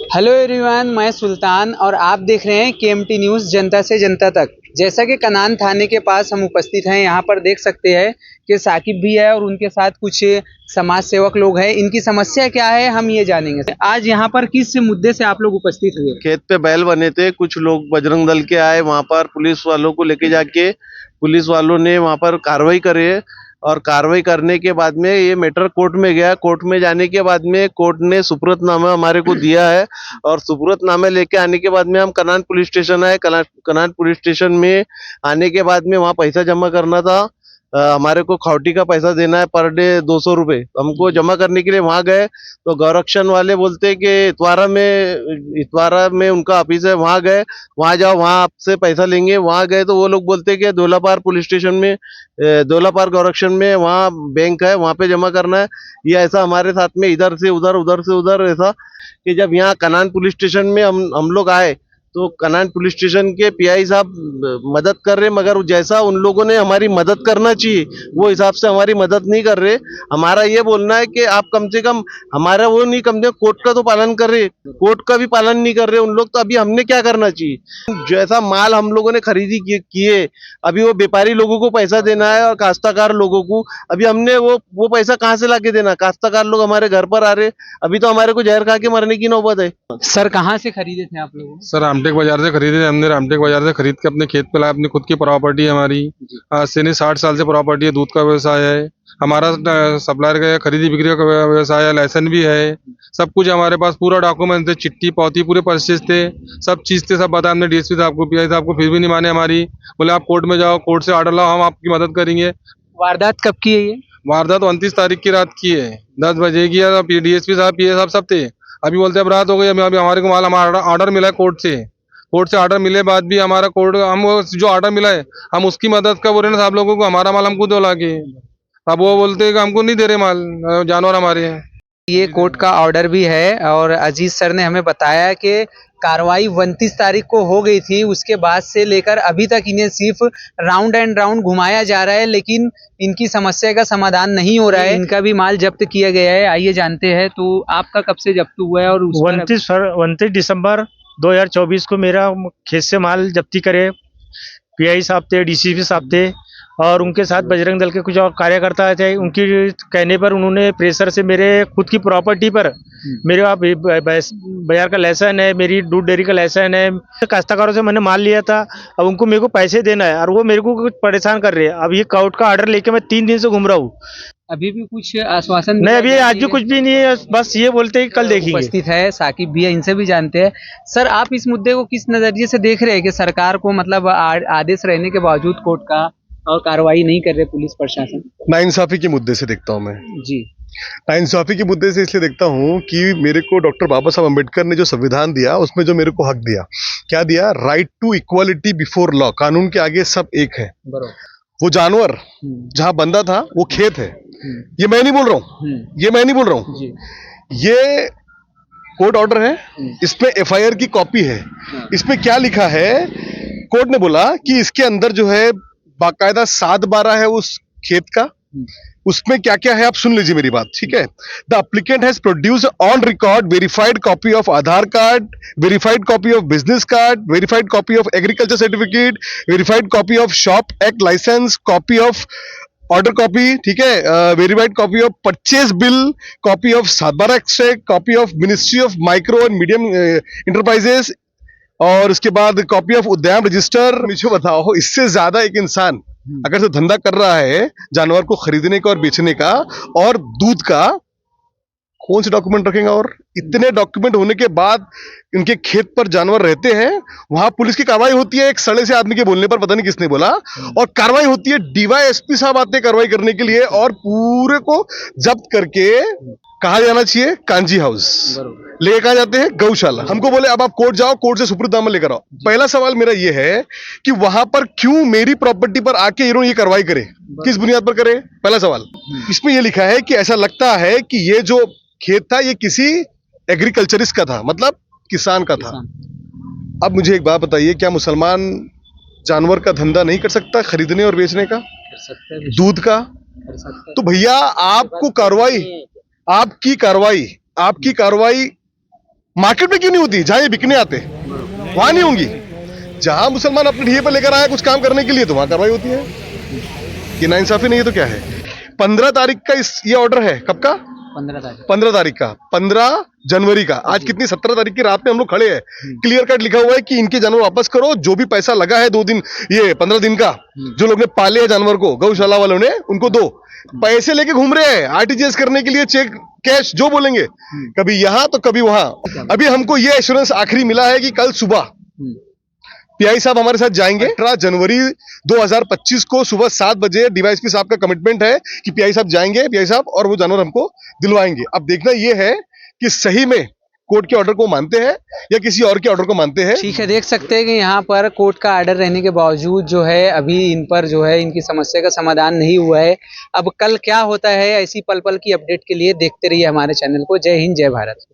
Hello everyone, मैं सुल्तान और आप देख रहे हैं केएमटी न्यूज़ जनता से जनता तक। जैसा कि कनान थाने के पास हम उपस्थित हैं, यहाँ पर देख सकते हैं कि साकिब भी है और उनके साथ कुछ समाज सेवक लोग हैं। इनकी समस्या क्या है हम ये जानेंगे। आज यहाँ पर किस मुद्दे से आप लोग उपस्थित हुए? खेत पे बैल बने थे, कुछ लोग बजरंग दल के आए, वहां पर पुलिस वालों को लेके जाके पुलिस वालों ने वहां पर कार्रवाई करे और कार्रवाई करने के बाद में ये मैटर कोर्ट में गया। कोर्ट में जाने के बाद में कोर्ट ने सुपुर्दनामा हमारे को दिया है और सुपुर्दनामा लेके आने के बाद में हम कनान पुलिस स्टेशन आए। कनान पुलिस स्टेशन में आने के बाद में वहाँ पैसा जमा करना था। हमारे को खावटी का पैसा देना है पर डे 200 रुपए। हमको जमा करने के लिए वहां गए तो गौरक्षण वाले बोलते कि इतवारा में उनका ऑफिस है, वहां गए, वहां जाओ, वहां आपसे पैसा लेंगे। वहां गए तो वो लोग बोलते कि दौलापार पुलिस स्टेशन में, दौलापार गौरक्षण में वहाँ बैंक है, वहां पे जमा करना है। ये ऐसा हमारे साथ में इधर से उधर, उधर से उधर, ऐसा कि जब यहाँ कनान पुलिस स्टेशन में हम लोग आए तो कनान पुलिस स्टेशन के पीआई साहब मदद कर रहे, मगर जैसा उन लोगों ने हमारी मदद करना चाहिए वो हिसाब से हमारी मदद नहीं कर रहे। हमारा ये बोलना है कि आप कम से कम हमारा वो नहीं, कम से कम कोर्ट का तो पालन कर रहे, कोर्ट का भी पालन नहीं कर रहे उन लोग। तो अभी हमने क्या करना चाहिए? जैसा माल हम लोगों ने खरीदी किए, अभी वो व्यापारी लोगों को पैसा देना है और काश्तकार लोगों को अभी हमने वो पैसा कहाँ से लाके देना? काश्तकार लोग हमारे घर पर आ रहे, अभी तो हमारे को जहर खा के मरने की नौबत है। सर कहाँ से खरीदे थे आप लोग? सर रामटेक बाजार से खरीदे थे हमने। रामटेक बाजार से खरीद के अपने खेत पे लाए। अपनी खुद की प्रॉपर्टी है हमारी, आज से नहीं 60 साल से प्रॉपर्टी है। दूध का व्यवसाय है हमारा, सप्लायर का खरीदी बिक्री का व्यवसाय है, लाइसेंस भी है, सब कुछ हमारे पास, पूरा डॉक्यूमेंट थे, चिट्ठी पौती पूरे परचेज थे, सब चीज थे, सब बताया हमने डीएसपी साहब को, पीआई साहब को, फिर भी नहीं माने हमारी। बोले आप कोर्ट में जाओ, कोर्ट से ऑर्डर लाओ, हम आपकी मदद करेंगे। वारदात कब की है ये? वारदात 29 तारीख की रात की है, 10 बजे की है। डीएसपी साहब, पीए साहब सब थे। अभी बोलते अब रात हो गई, अभी हमारे को माल, हमारा ऑर्डर मिला है कोर्ट से। कोर्ट से ऑर्डर मिले बाद भी हमारा कोर्ट, हम जो ऑर्डर मिला है हम उसकी मदद का बोल रहे हैं साहब लोगों को, हमारा माल हमको दो लाके। अब वो बोलते हैं कि हमको नहीं दे रहे माल, जानवर हमारे हैं। ये कोर्ट का ऑर्डर भी है और अजीज सर ने हमें बताया कि कार्रवाई 29 तारीख को हो गई थी। उसके बाद से लेकर अभी तक इन्हें सिर्फ राउंड एंड राउंड घुमाया जा रहा है, लेकिन इनकी समस्या का समाधान नहीं हो रहा है। इनका भी माल जब्त किया गया है, आइए जानते हैं। तो आपका कब से जब्त हुआ है? और 29 दिसंबर 2024 को मेरा खेत से माल जब्ती करे। पीआई साहब थे, डीसीपी साहब थे और उनके साथ बजरंग दल के कुछ और कार्यकर्ता थे। उनकी कहने पर उन्होंने प्रेशर से मेरे खुद की प्रॉपर्टी पर, मेरे बाजार का लाइसेंस है, मेरी दूध डेयरी का लाइसेंस है, काश्तकारों से मैंने माल लिया था। अब उनको मेरे को पैसे देना है और वो मेरे को कुछ परेशान कर रहे हैं। अब ये कोर्ट का ऑर्डर लेके मैं 3 दिन से घूम रहा हूँ। अभी भी कुछ आश्वासन नहीं, अभी आज भी कुछ भी नहीं है, बस ये बोलते हैं कल देखेंगे। उपस्थित है साकिब भी है, इनसे भी जानते हैं। सर आप इस मुद्दे को किस नजरिए से देख रहे हैं कि सरकार को मतलब आदेश रहने के बावजूद कोर्ट का और कार्रवाई नहीं कर रहे पुलिस प्रशासन? नाइंसाफी के मुद्दे से देखता हूँ मैं जी। नाइंसाफी के मुद्दे से इसलिए देखता हूँ कि मेरे को डॉक्टर बाबा साहब अम्बेडकर ने जो संविधान दिया उसमें जो मेरे को हक दिया, क्या दिया? Right to equality before law. कानून के आगे सब एक है। वो जानवर जहाँ बंदा था वो खेत है, ये मैं नहीं बोल रहा हूँ, ये मैं नहीं बोल रहा हूँ, ये कोर्ट ऑर्डर है, इसमें एफआईआर की कॉपी है। इसमें क्या लिखा है? कोर्ट ने बोला कि इसके अंदर जो है बाकायदा 7/12 है उस खेत का। उसमें क्या क्या है आप सुन लीजिए मेरी बात, ठीक है? The applicant has produced on record verified copy of Aadhaar card, verified copy of business card, verified copy of agriculture certificate, verified copy of shop act licence, copy of order copy, ठीक है, verified copy of purchase bill, copy of 7/12 extract, copy of ministry of micro and medium enterprises, और उसके बाद copy of उद्यान register. मुझे बताओ, इससे ज्यादा एक इंसान अगर से धंधा कर रहा है जानवर को खरीदने का और बेचने का और दूध का, कौन से डॉक्यूमेंट रखेगा? और इतने डॉक्यूमेंट होने के बाद इनके खेत पर जानवर रहते हैं, वहां पुलिस की कार्रवाई होती है एक सड़े से आदमी के बोलने पर, पता नहीं किसने बोला, और कार्रवाई होती है, डीवाईएसपी साहब आते हैं कार्रवाई करने के लिए और पूरे को जब्त करके कहा जाना चाहिए कांजी हाउस, लेके कहा जाते हैं गौशाला। हमको बोले अब आप कोर्ट जाओ, कोर्ट से सुपुर्दनामा लेकर आओ। पहला सवाल मेरा ये है कि वहां पर क्यों मेरी प्रॉपर्टी पर आके इन्होंने ये कार्रवाई करे, किस बुनियाद पर करे? पहला सवाल। इसमें यह लिखा है कि ऐसा लगता है कि ये जो खेत था ये किसी एग्रीकल्चरिस्ट का था, मतलब किसान का था। अब मुझे एक बात बताइए, क्या मुसलमान जानवर का धंधा नहीं कर सकता, खरीदने और बेचने का, दूध का? तो भैया आपको कार्रवाई, आपकी कार्रवाई मार्केट में क्यों नहीं होती? जहां ये बिकने आते वहां नहीं होंगी। जहां मुसलमान अपने ढिए पर लेकर आया कुछ काम करने के लिए तो वहां कार्रवाई होती है। ये नाइंसाफी नहीं है तो क्या है? 15 तारीख का ये ऑर्डर है, कब का? 15 तारीख का, 15 जनवरी का। आज कितनी 17 तारीख की रात में हम लोग खड़े हैं। क्लियर कट लिखा हुआ है कि इनके जानवर वापस करो, जो भी पैसा लगा है 2 दिन, ये 15 दिन का, जो लोग ने पाले हैं जानवर को, गौशाला वालों ने, उनको दो। पैसे लेके घूम रहे हैं आरटीजीएस करने के लिए, चेक कैश जो बोलेंगे, कभी यहां तो कभी वहां। अभी हमको ये एश्योरेंस आखिरी मिला है कि कल सुबह पीआई साहब हमारे साथ जाएंगे। 18 जनवरी 2025 को सुबह 7 बजे डीवाईएसपी साहब का कमिटमेंट है कि पीआई साहब जाएंगे, पीआई साहब, और वो जानवर हमको दिलवाएंगे। अब देखना ये है कि सही में कोर्ट के ऑर्डर को मानते हैं या किसी और के ऑर्डर को मानते हैं। ठीक है, देख सकते हैं कि यहाँ पर कोर्ट का ऑर्डर रहने के बावजूद जो है अभी इन पर जो है इनकी समस्या का समाधान नहीं हुआ है। अब कल क्या होता है, ऐसी पल पल की अपडेट के लिए देखते रहिए हमारे चैनल को। जय हिंद, जय भारत।